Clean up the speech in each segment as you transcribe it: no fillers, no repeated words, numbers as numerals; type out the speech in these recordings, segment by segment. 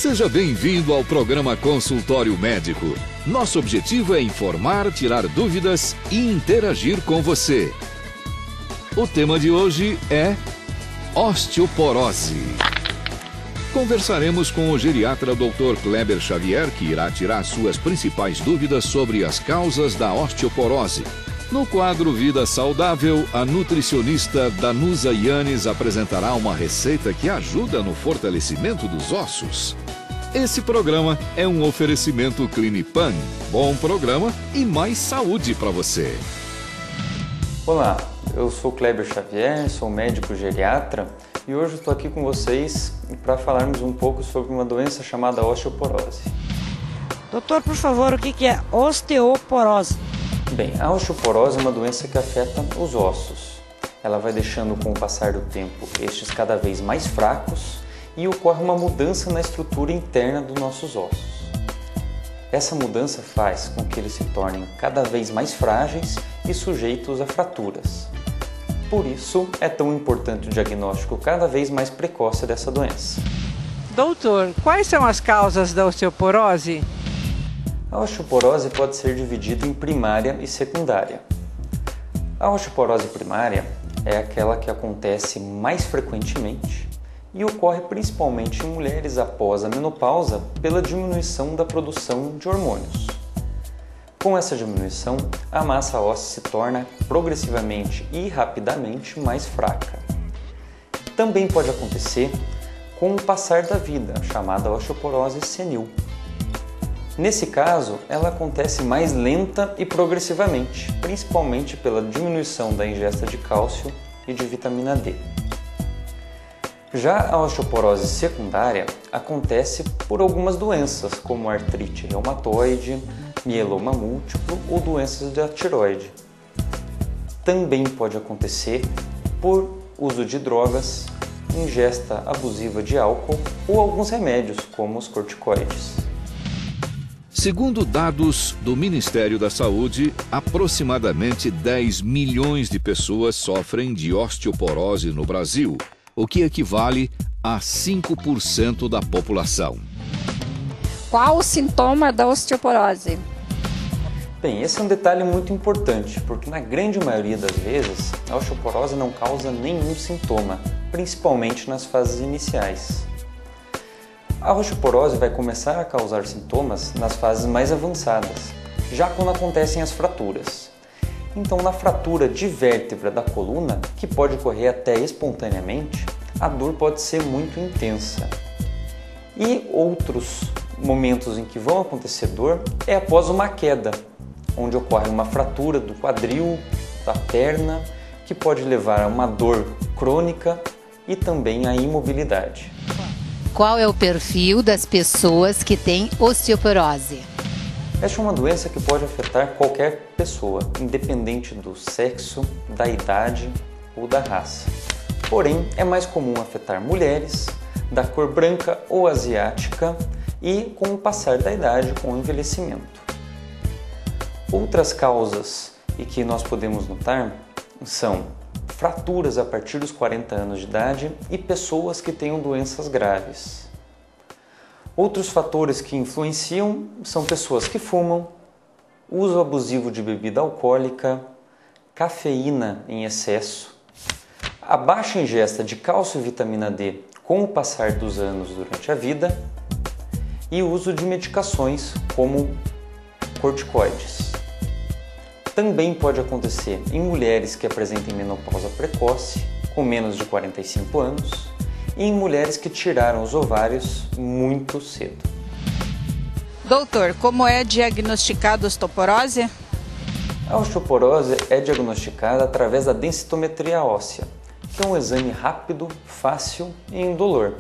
Seja bem-vindo ao programa Consultório Médico. Nosso objetivo é informar, tirar dúvidas e interagir com você. O tema de hoje é osteoporose. Conversaremos com o geriatra Dr. Kleber Xavier, que irá tirar suas principais dúvidas sobre as causas da osteoporose. No quadro Vida Saudável, a nutricionista Danusa Yanes apresentará uma receita que ajuda no fortalecimento dos ossos. Esse programa é um oferecimento Clinipan. Bom programa e mais saúde para você. Olá, eu sou Kleber Xavier, sou médico geriatra e hoje estou aqui com vocês para falarmos um pouco sobre uma doença chamada osteoporose. Doutor, por favor, o que é osteoporose? Bem, a osteoporose é uma doença que afeta os ossos. Ela vai deixando com o passar do tempo estes cada vez mais fracos e ocorre uma mudança na estrutura interna dos nossos ossos. Essa mudança faz com que eles se tornem cada vez mais frágeis e sujeitos a fraturas. Por isso, é tão importante o diagnóstico cada vez mais precoce dessa doença. Doutor, quais são as causas da osteoporose? A osteoporose pode ser dividida em primária e secundária. A osteoporose primária é aquela que acontece mais frequentemente e ocorre principalmente em mulheres após a menopausa pela diminuição da produção de hormônios. Com essa diminuição, a massa óssea se torna progressivamente e rapidamente mais fraca. Também pode acontecer com o passar da vida, chamada osteoporose senil. Nesse caso, ela acontece mais lenta e progressivamente, principalmente pela diminuição da ingesta de cálcio e de vitamina D. Já a osteoporose secundária acontece por algumas doenças, como artrite reumatoide, mieloma múltiplo ou doenças da tireoide. Também pode acontecer por uso de drogas, ingesta abusiva de álcool ou alguns remédios, como os corticoides. Segundo dados do Ministério da Saúde, aproximadamente 10 milhões de pessoas sofrem de osteoporose no Brasil, o que equivale a 5% da população. Qual o sintoma da osteoporose? Bem, esse é um detalhe muito importante, porque na grande maioria das vezes, a osteoporose não causa nenhum sintoma, principalmente nas fases iniciais. A osteoporose vai começar a causar sintomas nas fases mais avançadas, já quando acontecem as fraturas. Então, na fratura de vértebra da coluna, que pode ocorrer até espontaneamente, a dor pode ser muito intensa. E outros momentos em que vão acontecer dor é após uma queda, onde ocorre uma fratura do quadril, da perna, que pode levar a uma dor crônica e também a imobilidade. Qual é o perfil das pessoas que têm osteoporose? Esta é uma doença que pode afetar qualquer pessoa, independente do sexo, da idade ou da raça. Porém, é mais comum afetar mulheres, da cor branca ou asiática e com o passar da idade, com o envelhecimento. Outras causas e que nós podemos notar são fraturas a partir dos 40 anos de idade e pessoas que tenham doenças graves. Outros fatores que influenciam são pessoas que fumam, uso abusivo de bebida alcoólica, cafeína em excesso, a baixa ingesta de cálcio e vitamina D com o passar dos anos durante a vida e o uso de medicações como corticoides. Também pode acontecer em mulheres que apresentem menopausa precoce, com menos de 45 anos, e em mulheres que tiraram os ovários muito cedo. Doutor, como é diagnosticada a osteoporose? A osteoporose é diagnosticada através da densitometria óssea, que é um exame rápido, fácil e indolor.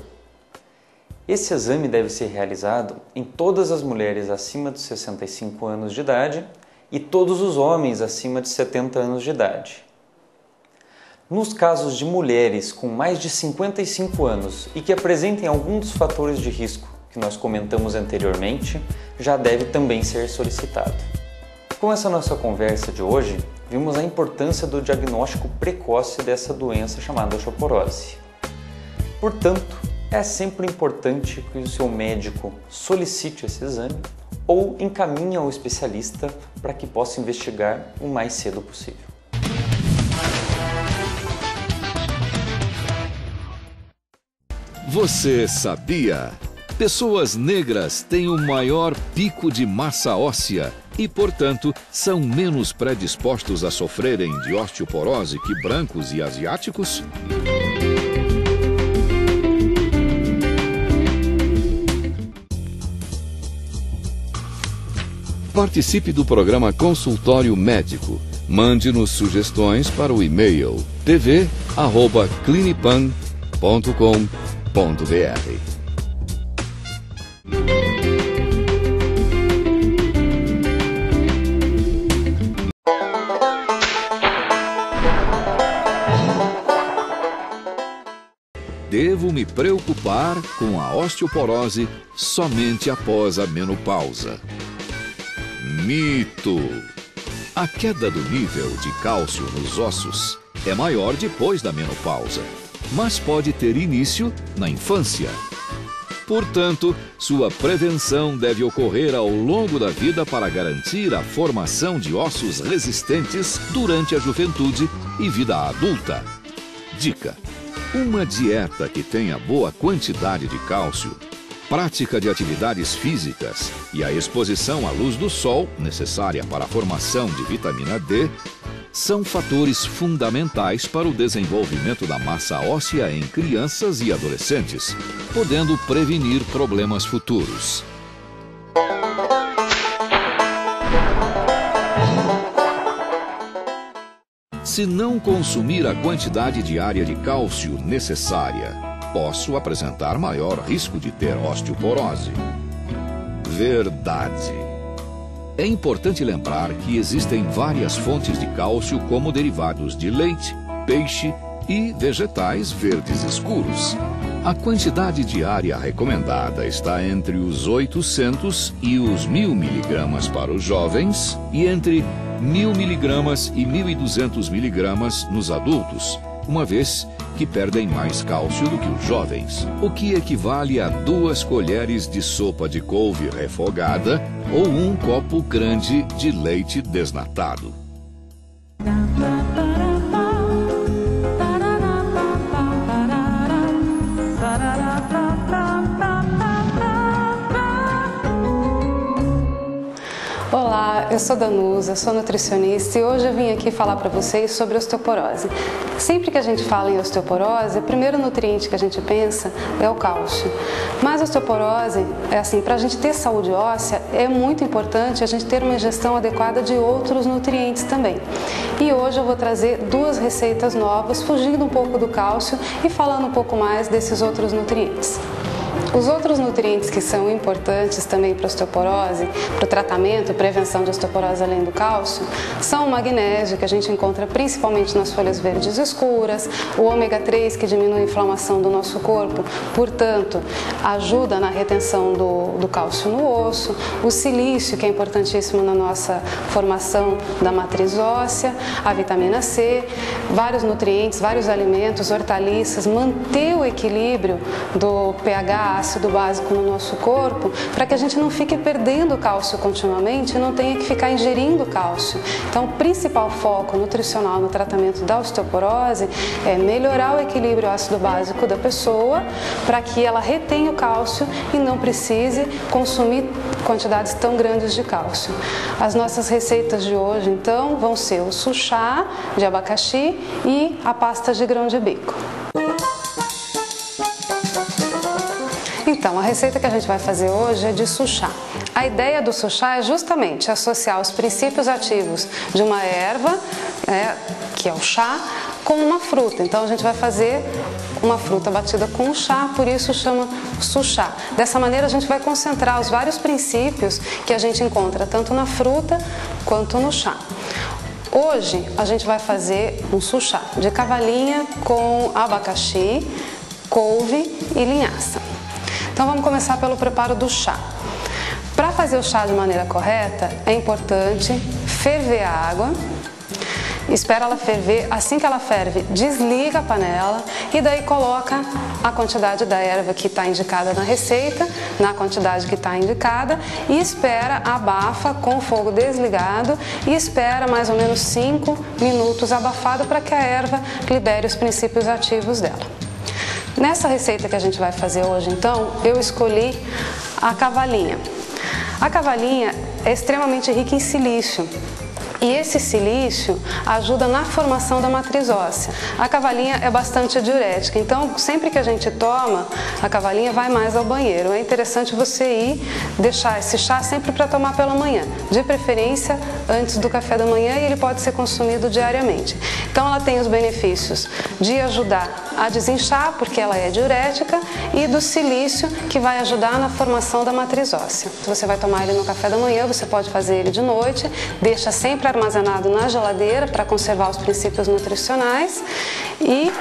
Esse exame deve ser realizado em todas as mulheres acima de 65 anos de idade e todos os homens acima de 70 anos de idade. Nos casos de mulheres com mais de 55 anos e que apresentem algum dos fatores de risco que nós comentamos anteriormente, já deve também ser solicitado. Com essa nossa conversa de hoje, vimos a importância do diagnóstico precoce dessa doença chamada osteoporose. Portanto, É sempre importante que o seu médico solicite esse exame ou encaminhe ao especialista para que possa investigar o mais cedo possível. Você sabia? Pessoas negras têm o maior pico de massa óssea e, portanto, são menos predispostos a sofrerem de osteoporose que brancos e asiáticos? Participe do programa Consultório Médico. Mande-nos sugestões para o e-mail tv@clinipan.com.br. Devo me preocupar com a osteoporose somente após a menopausa? Mito! A queda do nível de cálcio nos ossos é maior depois da menopausa, mas pode ter início na infância. Portanto, sua prevenção deve ocorrer ao longo da vida para garantir a formação de ossos resistentes durante a juventude e vida adulta. Dica: uma dieta que tenha boa quantidade de cálcio, prática de atividades físicas e a exposição à luz do sol, necessária para a formação de vitamina D, são fatores fundamentais para o desenvolvimento da massa óssea em crianças e adolescentes, podendo prevenir problemas futuros. Se não consumir a quantidade diária de cálcio necessária, posso apresentar maior risco de ter osteoporose. Verdade. É importante lembrar que existem várias fontes de cálcio como derivados de leite, peixe e vegetais verdes escuros. A quantidade diária recomendada está entre os 800 e os 1000 miligramas para os jovens e entre 1000 miligramas e 1200 miligramas nos adultos, uma vez que perdem mais cálcio do que os jovens, o que equivale a 2 colheres de sopa de couve refogada ou um copo grande de leite desnatado. Olá, eu sou Danusa, sou nutricionista e hoje eu vim aqui falar para vocês sobre osteoporose. Sempre que a gente fala em osteoporose, o primeiro nutriente que a gente pensa é o cálcio. Mas a osteoporose, para a gente ter saúde óssea, é muito importante a gente ter uma ingestão adequada de outros nutrientes também. E hoje eu vou trazer 2 receitas novas, fugindo um pouco do cálcio e falando um pouco mais desses outros nutrientes. Os outros nutrientes que são importantes também para a osteoporose, para o tratamento e prevenção de osteoporose além do cálcio, são o magnésio, que a gente encontra principalmente nas folhas verdes escuras, o ômega 3, que diminui a inflamação do nosso corpo, portanto, ajuda na retenção do cálcio no osso, o silício, que é importantíssimo na nossa formação da matriz óssea, a vitamina C, vários nutrientes, vários alimentos, hortaliças, manter o equilíbrio do pH ácido básico no nosso corpo, para que a gente não fique perdendo cálcio continuamente e não tenha que ficar ingerindo cálcio. Então, o principal foco nutricional no tratamento da osteoporose é melhorar o equilíbrio ácido básico da pessoa, para que ela retenha o cálcio e não precise consumir quantidades tão grandes de cálcio. As nossas receitas de hoje, então, vão ser o suchá de abacaxi e a pasta de grão de bico. Então, a receita que a gente vai fazer hoje é de suchá. A ideia do suchá é justamente associar os princípios ativos de uma erva, que é o chá, com uma fruta. Então, a gente vai fazer uma fruta batida com chá, por isso chama suchá. Dessa maneira, a gente vai concentrar os vários princípios que a gente encontra tanto na fruta quanto no chá. Hoje, a gente vai fazer um suchá de cavalinha com abacaxi, couve e linhaça. Então vamos começar pelo preparo do chá. Para fazer o chá de maneira correta, é importante ferver a água espera ela ferver. Assim que ela ferve, desliga a panela e daí coloca a quantidade da erva que está indicada na receita, na quantidade que está indicada, e espera, abafa com o fogo desligado e espera mais ou menos 5 minutos abafado para que a erva libere os princípios ativos dela. Nessa receita que a gente vai fazer hoje, então, eu escolhi a cavalinha. A cavalinha é extremamente rica em silício. E esse silício ajuda na formação da matriz óssea. A cavalinha é bastante diurética, então sempre que a gente toma, a cavalinha vai mais ao banheiro. É interessante você ir deixar esse chá sempre para tomar pela manhã, de preferência antes do café da manhã, e ele pode ser consumido diariamente. Então ela tem os benefícios de ajudar a desinchar, porque ela é diurética, e do silício, que vai ajudar na formação da matriz óssea. Se você vai tomar ele no café da manhã, você pode fazer ele de noite, deixa sempre armazenado na geladeira para conservar os princípios nutricionais, e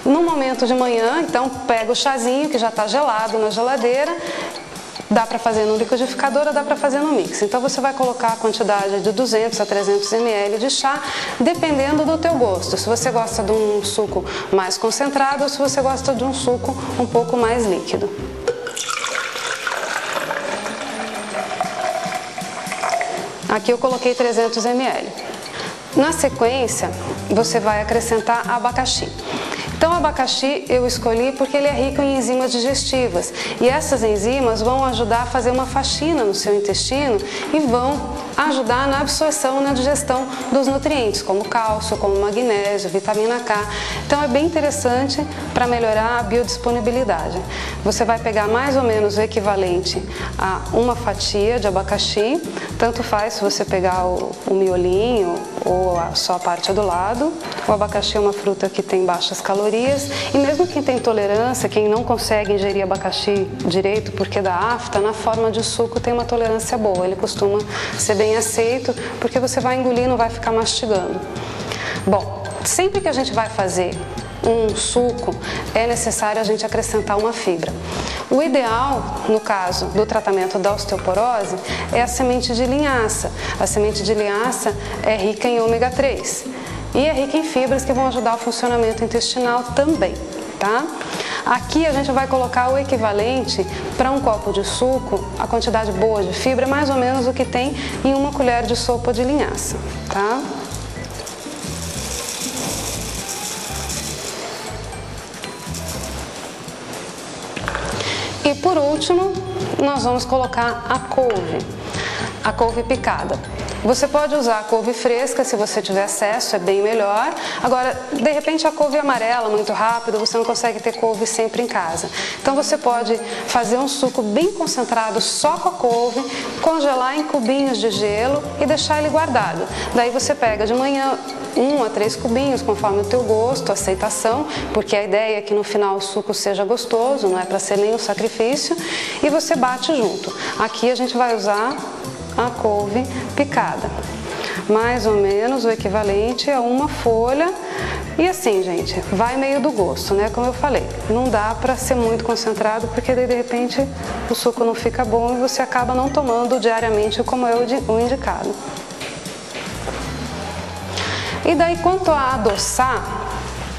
no momento de manhã, então pega o chazinho que já está gelado na geladeira. Dá para fazer no liquidificador ou dá para fazer no mix. Então você vai colocar a quantidade de 200 a 300 ml de chá, dependendo do teu gosto. Se você gosta de um suco mais concentrado ou se você gosta de um suco um pouco mais líquido. Aqui eu coloquei 300 ml. Na sequência, você vai acrescentar abacaxi. Então, o abacaxi eu escolhi porque ele é rico em enzimas digestivas, e essas enzimas vão ajudar a fazer uma faxina no seu intestino e vão ajudar na absorção e na digestão dos nutrientes, como cálcio, como magnésio, vitamina K. Então, é bem interessante para melhorar a biodisponibilidade. Você vai pegar mais ou menos o equivalente a uma fatia de abacaxi, tanto faz se você pegar o miolinho ou só a parte do lado. O abacaxi é uma fruta que tem baixas calorias, e mesmo quem tem intolerância, quem não consegue ingerir abacaxi direito porque dá afta, na forma de suco tem uma tolerância boa. Ele costuma ser bem aceito porque você vai engolir e não vai ficar mastigando. Bom, sempre que a gente vai fazer um suco, é necessário a gente acrescentar uma fibra. O ideal, no caso do tratamento da osteoporose, é a semente de linhaça. A semente de linhaça é rica em ômega 3 e é rica em fibras que vão ajudar o funcionamento intestinal também, tá? Aqui a gente vai colocar o equivalente para um copo de suco, a quantidade boa de fibra, mais ou menos o que tem em uma colher de sopa de linhaça, tá? E por último, nós vamos colocar a couve picada. Você pode usar a couve fresca se você tiver acesso, é bem melhor. Agora, de repente a couve amarela muito rápido, você não consegue ter couve sempre em casa. Então você pode fazer um suco bem concentrado só com a couve, congelar em cubinhos de gelo e deixar ele guardado. Daí você pega de manhã 1 a 3 cubinhos, conforme o teu gosto, aceitação, porque a ideia é que no final o suco seja gostoso, não é para ser nenhum sacrifício, e você bate junto. Aqui a gente vai usar a couve picada, mais ou menos o equivalente a uma folha. E assim, gente, vai meio do gosto, né? Como eu falei, não dá para ser muito concentrado, porque daí de repente o suco não fica bom e você acaba não tomando diariamente como é o indicado. E daí, quanto a adoçar,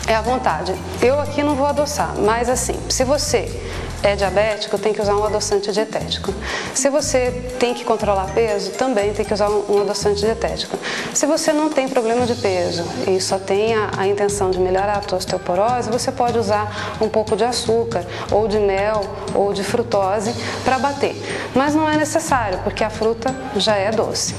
é à vontade. Eu aqui não vou adoçar, mas assim, se você é diabético, tem que usar um adoçante dietético. Se você tem que controlar peso, também tem que usar um adoçante dietético. Se você não tem problema de peso e só tem a intenção de melhorar a tua osteoporose, você pode usar um pouco de açúcar, ou de mel, ou de frutose para bater. Mas não é necessário, porque a fruta já é doce.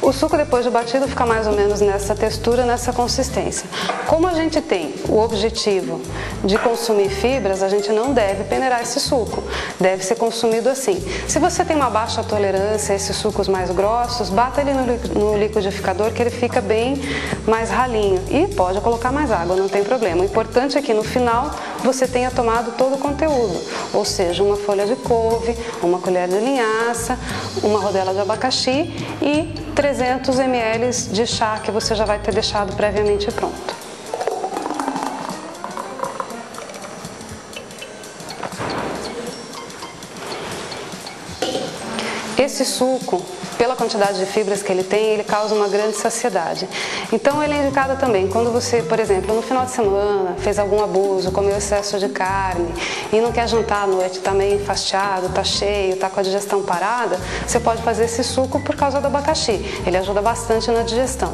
O suco depois de batido fica mais ou menos nessa textura, nessa consistência. Como a gente tem o objetivo de consumir fibras, a gente não deve peneirar esse suco, deve ser consumido assim. Se você tem uma baixa tolerância a esses sucos mais grossos, bata ele no liquidificador que ele fica bem mais ralinho, e pode colocar mais água, não tem problema. O importante é que no final você tenha tomado todo o conteúdo, ou seja, uma folha de couve, uma colher de linhaça, uma rodela de abacaxi e 300 ml de chá que você já vai ter deixado previamente pronto. Esse suco, pela quantidade de fibras que ele tem, ele causa uma grande saciedade. Então ele é indicado também quando você, por exemplo, no final de semana fez algum abuso, comeu excesso de carne e não quer jantar à noite, está meio enfastiado, está cheio, está com a digestão parada, você pode fazer esse suco por causa do abacaxi. Ele ajuda bastante na digestão.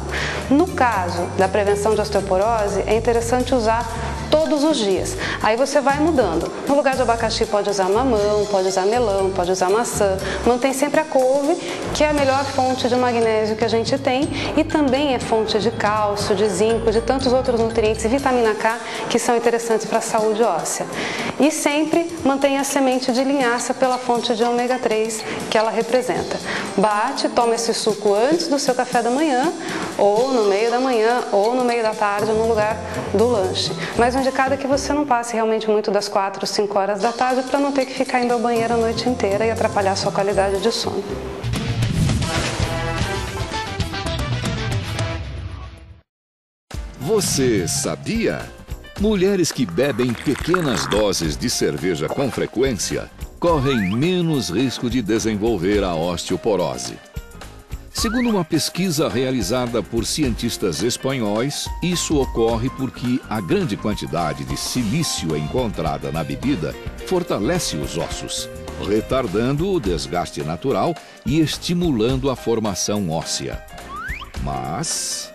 No caso da prevenção de osteoporose, é interessante usar todos os dias. Aí você vai mudando. No lugar de abacaxi pode usar mamão, pode usar melão, pode usar maçã. Mantém sempre a couve, que é a melhor fonte de magnésio que a gente tem e também é fonte de cálcio, de zinco, de tantos outros nutrientes e vitamina K que são interessantes para a saúde óssea. E sempre mantenha a semente de linhaça pela fonte de ômega 3 que ela representa. Bate, toma esse suco antes do seu café da manhã, ou no meio da manhã, ou no meio da tarde, no lugar do lanche. Mas o indicado é que você não passe realmente muito das 4 ou 5 horas da tarde para não ter que ficar indo ao banheiro a noite inteira e atrapalhar a sua qualidade de sono. Você sabia? Mulheres que bebem pequenas doses de cerveja com frequência correm menos risco de desenvolver a osteoporose. Segundo uma pesquisa realizada por cientistas espanhóis, isso ocorre porque a grande quantidade de silício encontrada na bebida fortalece os ossos, retardando o desgaste natural e estimulando a formação óssea. Mas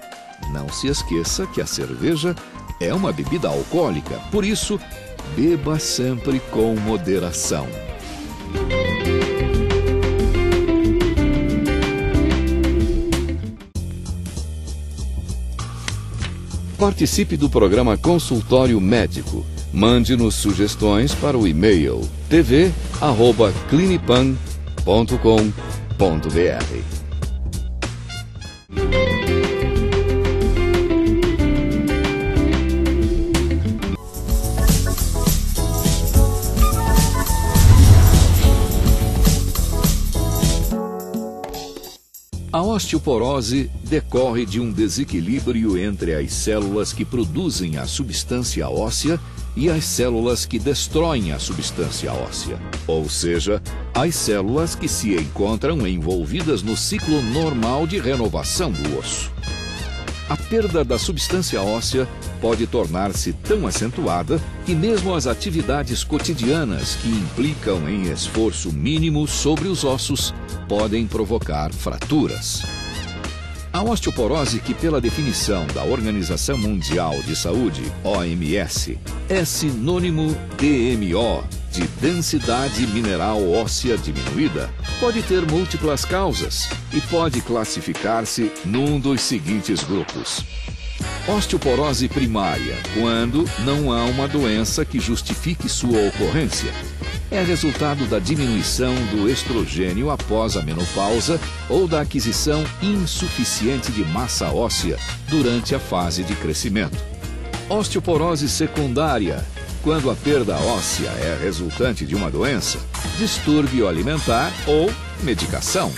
não se esqueça que a cerveja é uma bebida alcoólica, por isso, beba sempre com moderação. Participe do programa Consultório Médico. Mande-nos sugestões para o e-mail tv@clinipan.com.br. A osteoporose decorre de um desequilíbrio entre as células que produzem a substância óssea e as células que destroem a substância óssea, ou seja, as células que se encontram envolvidas no ciclo normal de renovação do osso. A perda da substância óssea pode tornar-se tão acentuada que mesmo as atividades cotidianas que implicam em esforço mínimo sobre os ossos podem provocar fraturas. A osteoporose, que pela definição da Organização Mundial de Saúde, OMS, é sinônimo DMO, de densidade mineral óssea diminuída, pode ter múltiplas causas e pode classificar-se num dos seguintes grupos. Osteoporose primária, quando não há uma doença que justifique sua ocorrência. É resultado da diminuição do estrogênio após a menopausa ou da aquisição insuficiente de massa óssea durante a fase de crescimento. Osteoporose secundária, quando a perda óssea é resultante de uma doença, distúrbio alimentar ou medicação.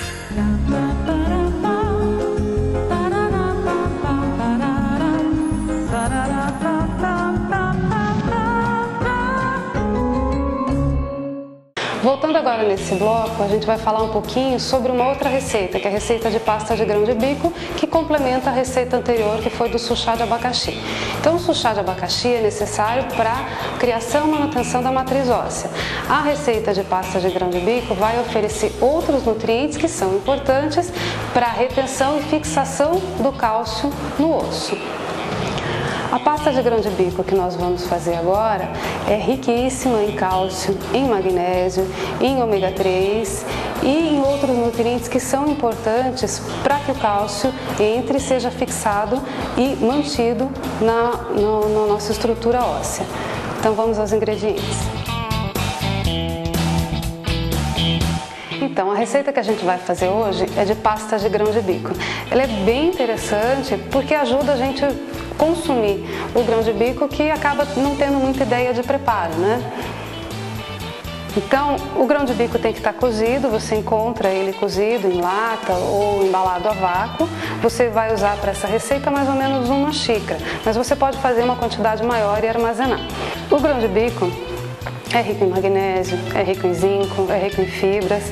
Voltando agora nesse bloco, a gente vai falar um pouquinho sobre uma outra receita, que é a receita de pasta de grão de bico, que complementa a receita anterior, que foi do suchá de abacaxi. Então, o suchá de abacaxi é necessário para a criação e manutenção da matriz óssea. A receita de pasta de grão de bico vai oferecer outros nutrientes que são importantes para a retenção e fixação do cálcio no osso. A pasta de grão de bico que nós vamos fazer agora é riquíssima em cálcio, em magnésio, em ômega 3 e em outros nutrientes que são importantes para que o cálcio entre, seja fixado e mantido na nossa estrutura óssea. Então vamos aos ingredientes. Então, a receita que a gente vai fazer hoje é de pasta de grão de bico. Ela é bem interessante porque ajuda a gente a consumir o grão de bico que acaba não tendo muita ideia de preparo, né? Então, o grão de bico tem que estar cozido, você encontra ele cozido em lata ou embalado a vácuo. Você vai usar para essa receita mais ou menos 1 xícara, mas você pode fazer uma quantidade maior e armazenar. O grão de bico, É rico em magnésio, é rico em zinco, é rico em fibras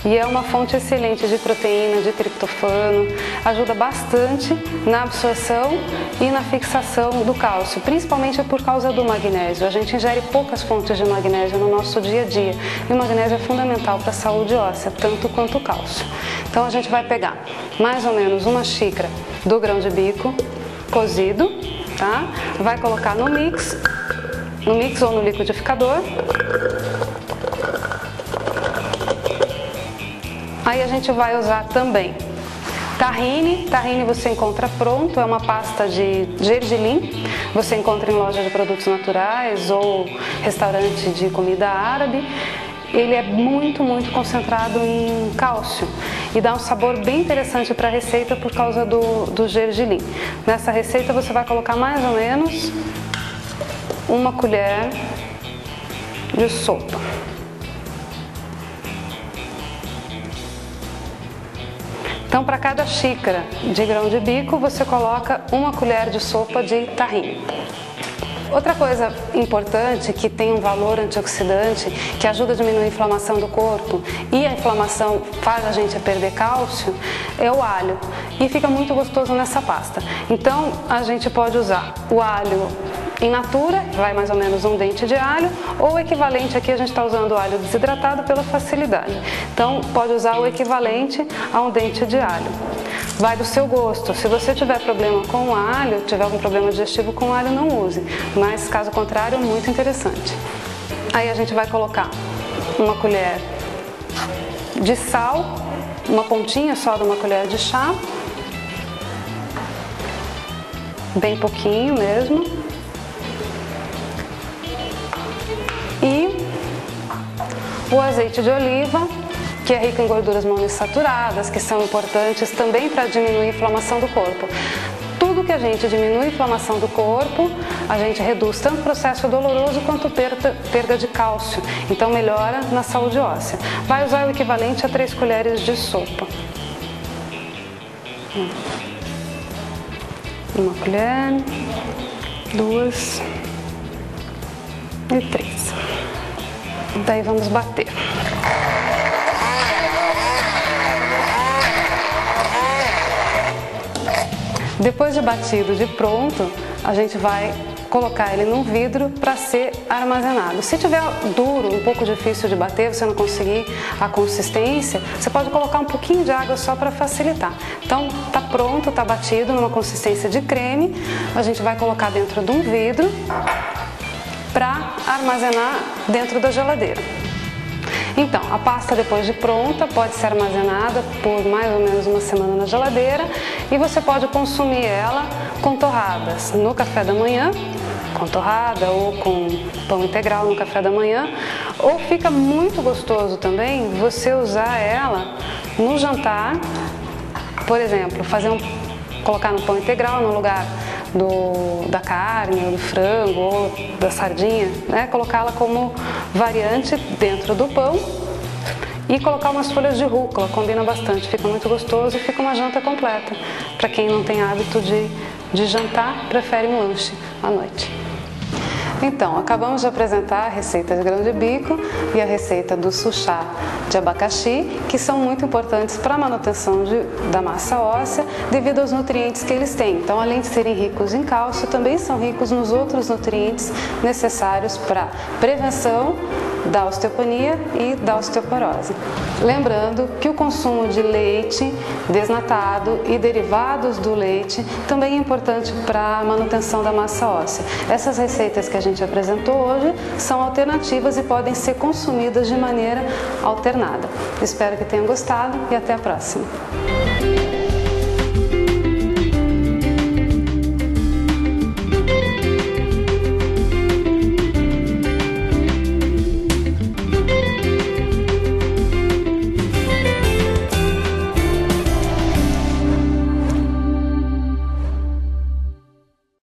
e é uma fonte excelente de proteína, de triptofano, ajuda bastante na absorção e na fixação do cálcio, principalmente por causa do magnésio. A gente ingere poucas fontes de magnésio no nosso dia a dia e o magnésio é fundamental para a saúde óssea, tanto quanto o cálcio. Então a gente vai pegar mais ou menos uma xícara do grão de bico cozido, tá? Vai colocar no mix ou no liquidificador. Aí a gente vai usar também tahine. Tahine você encontra pronto, é uma pasta de gergelim. Você encontra em loja de produtos naturais ou restaurante de comida árabe. Ele é muito concentrado em cálcio e dá um sabor bem interessante para a receita por causa do gergelim. Nessa receita você vai colocar mais ou menos uma colher de sopa. Então, para cada xícara de grão de bico, você coloca uma colher de sopa de tahine. Outra coisa importante que tem um valor antioxidante, que ajuda a diminuir a inflamação do corpo e a inflamação faz a gente perder cálcio, é o alho. E fica muito gostoso nessa pasta. Então, a gente pode usar o alho in natura, vai mais ou menos um dente de alho, ou o equivalente aqui a gente está usando o alho desidratado pela facilidade. Então, pode usar o equivalente a um dente de alho. Vai do seu gosto. Se você tiver problema com o alho, tiver algum problema digestivo com o alho, não use. Mas, caso contrário, é muito interessante. Aí a gente vai colocar uma colher de sal, uma pontinha só de uma colher de chá. Bem pouquinho mesmo. E o azeite de oliva, que é rico em gorduras monoinsaturadas, que são importantes também para diminuir a inflamação do corpo. Tudo que a gente diminui a inflamação do corpo, a gente reduz tanto o processo doloroso quanto perda de cálcio. Então melhora na saúde óssea. Vai usar o equivalente a 3 colheres de sopa. Uma colher, 2 e 3. Daí vamos bater. Depois de batido, de pronto, a gente vai colocar ele num vidro para ser armazenado. Se tiver duro, um pouco difícil de bater, você não conseguir a consistência, você pode colocar um pouquinho de água só para facilitar. Então, tá pronto, tá batido numa consistência de creme, a gente vai colocar dentro de um vidro para armazenar dentro da geladeira. Então, a pasta depois de pronta pode ser armazenada por mais ou menos uma semana na geladeira e você pode consumir ela com torradas no café da manhã, com torrada ou com pão integral no café da manhã, ou fica muito gostoso também você usar ela no jantar, por exemplo, colocar no pão integral no lugar da carne, ou do frango, ou da sardinha, né? Colocá-la como variante dentro do pão e colocar umas folhas de rúcula, combina bastante, fica muito gostoso e fica uma janta completa. Para quem não tem hábito de jantar, prefere um lanche à noite. Então, acabamos de apresentar a receita de grão de bico e a receita do suchá de abacaxi, que são muito importantes para a manutenção da massa óssea devido aos nutrientes que eles têm. Então, além de serem ricos em cálcio, também são ricos nos outros nutrientes necessários para prevenção da osteopenia e da osteoporose. Lembrando que o consumo de leite desnatado e derivados do leite também é importante para a manutenção da massa óssea. Essas receitas que a gente apresentou hoje são alternativas e podem ser consumidas de maneira alternada. Espero que tenham gostado e até a próxima.